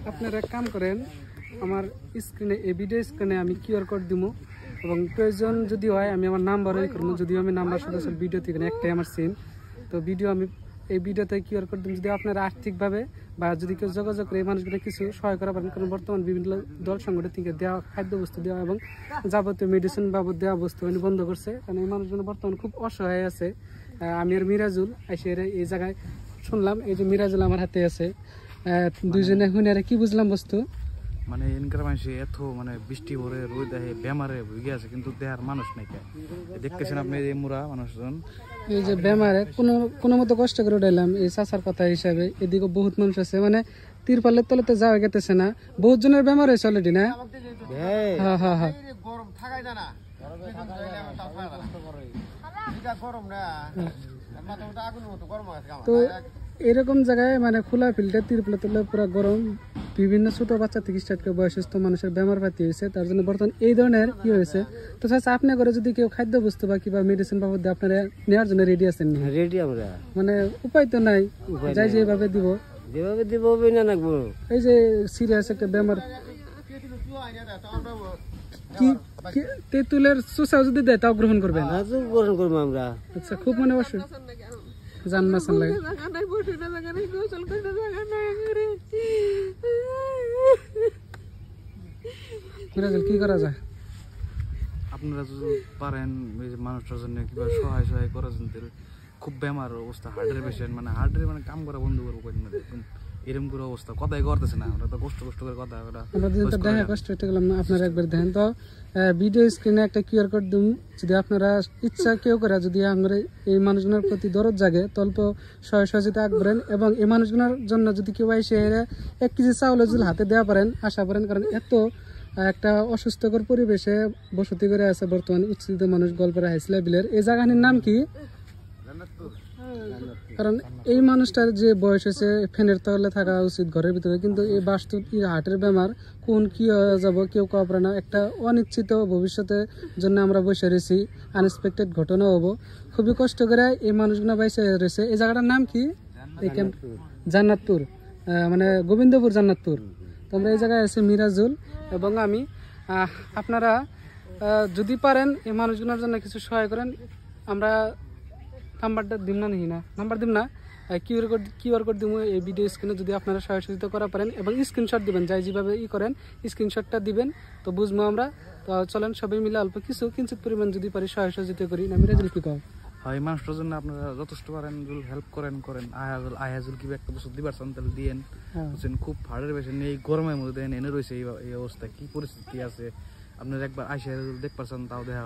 আপনারা এক কাম করেন, আমার স্ক্রিনে এই ভিডিও স্ক্রিনে আমি কিউআর কোড দিব এবং প্রয়োজন যদি হয় আমি আমার নাম্বার ওই করবো। যদিও আমি নাম্বার সদস্য ভিডিও থেকে একটাই আমার সিম, তো ভিডিও আমি এই ভিডিওতে কিউআর কোড দিব। যদি আপনারা আর্থিকভাবে বা যদি কেউ যোগাযোগ করে এই মানুষগুলো কিছু সহায় করা পারেন, কারণ বর্তমান বিভিন্ন দল সংগঠন থেকে দেওয়া খাদ্যবস্তু দেওয়া এবং যাবতীয় মেডিসিন বাবদ দেওয়া বস্তু বন্ধ করছে, কারণ এই মানুষগুলো বর্তমানে খুব অসহায় আছে। আমি আর মিরাজুল এসে এই জায়গায় শুনলাম, এই যে মিরাজুল আমার হাতে আছে, দুইজনে শুনে কি বুঝলাম বস্তু মানে এনকার মানুষ এত মানে বৃষ্টি ভরে রোদ দেয় বেমারে ভুগে আছে, কিন্তু দেহার মানুষ নাই। দেখতেছেন আপনি এই মুরা মানুষজন এই যে বেমারে কোনো মতো কষ্ট করে উঠাইলাম এই চাচার কথা হিসাবে। এদিকে বহুত মানুষ আছে, মানে তিরপালের তলাতে যাওয়া গেতেছে না, বহুত জনের বেমার হয়েছে অলরেডি না। হ্যাঁ হ্যাঁ হ্যাঁ তো এরকম জায়গায় মানে খোলা ফিল্ডে তিরপালের তলায় পুরো গরম, বিভিন্ন ছোট বাচ্চা থেকে স্টার্ট করে বয়সস্থ মানুষের বেমার পাতি হয়েছে, তার জন্য বর্তমান এই ধরনের কি হয়েছে। তো স্যার আপনি করে যদি কেউ খাদ্য বস্তু বা কিংবা মেডিসিন বাবদ আপনারা নেওয়ার জন্য রেডি আছেন? রেডি আমরা, মানে উপায় তো নাই, যাই যেভাবে দিব যেভাবে দিব না রাখবো। এই যে সিরিয়াস একটা বেমার কি তেঁতুলের চুষাও যদি দেয় তাও গ্রহণ করবেন? গ্রহণ করবো আমরা। আচ্ছা, খুব মানে অবশ্যই জান মাসান লাগে। কি করা যায়? আপনারা যদি পারেন এই যে মানুষটার জন্য কিংবা সহায় করার জন্য, খুব বেমার অবস্থা, হার্টের পেশেন্ট, মানে হার্টের মানে কাম করা বন্ধ করবো এরকম করে অবস্থা, কথাই করতেছে না। আমরা তো কষ্ট করে কথা দেখা কষ্ট হতে গেলাম না। আপনারা একবার দেখেন তো ভিডিও স্ক্রিনে একটা কিউআর কোড দিন, যদি আপনারা ইচ্ছা কেউ করে যদি আমরা এই মানুষগুলোর প্রতি দরদ জাগে তল্প সহযোগিতা আগ্রহেন, এবং এই মানুষগুলোর জন্য যদি কেউ এসে 1 কেজি চাউল যদি হাতে দেওয়া পারেন আশা করেন, কারণ এত একটা অসুস্থকর পরিবেশে বসতি করে আছে বর্তমান উচ্ছিত মানুষ গল্পের হাইস লেভেলের। এই জায়গাটির নাম কি? কারণ এই মানুষটার যে বয়স হয়েছে ফ্যানের তলে থাকা উচিত ঘরের ভিতরে, কিন্তু এই বাস্তু হার্টের বেমার কোন কি হয়ে যাব কেউ কাপড়ে না। একটা অনিশ্চিত ভবিষ্যতের জন্য আমরা বসে রয়েছি, আনএক্সপেক্টেড ঘটনা হবো। খুবই কষ্ট করে এই মানুষগুলো বসে রয়েছে। এই জায়গাটার নাম কি? এই ক্যাম্প জান্নাতপুর, মানে গোবিন্দপুর জান্নাতপুর। তো আমরা এই জায়গায় আছি মিরাজুল এবং আমি। আপনারা যদি পারেন এই মানুষগুলোর জন্য কিছু সহায় করেন। আমরা নাম্বারটা দিম না নাকি না নাম্বার দিম না, কিউআর কোড দিব এই ভিডিও স্ক্রিনে। যদি আপনারা সহযোগিতা করা পারেন এবং স্ক্রিনশট দিবেন, যাই যেভাবে করেন স্ক্রিনশটটা দিবেন, তো বুঝবো আমরা। তো চলেন সবাই মিলে অল্প কিছু কিঞ্চিত পরিমাণ যদি পারি সহযোগিতা করি। না মিরাজুল কি কম হয় মানুষটার জন্য আপনারা যথেষ্ট পারেন হেল্প করেন। আয়াজুল কি একটা বছর দিবার চান তাহলে দিয়েন। খুব হার্টের পেশেন্ট এই গরমের মধ্যে এনে রয়েছে এই অবস্থা, কি পরিস্থিতি আছে আপনারা একবার আয়সা দেখ পারছেন, তাও দেখা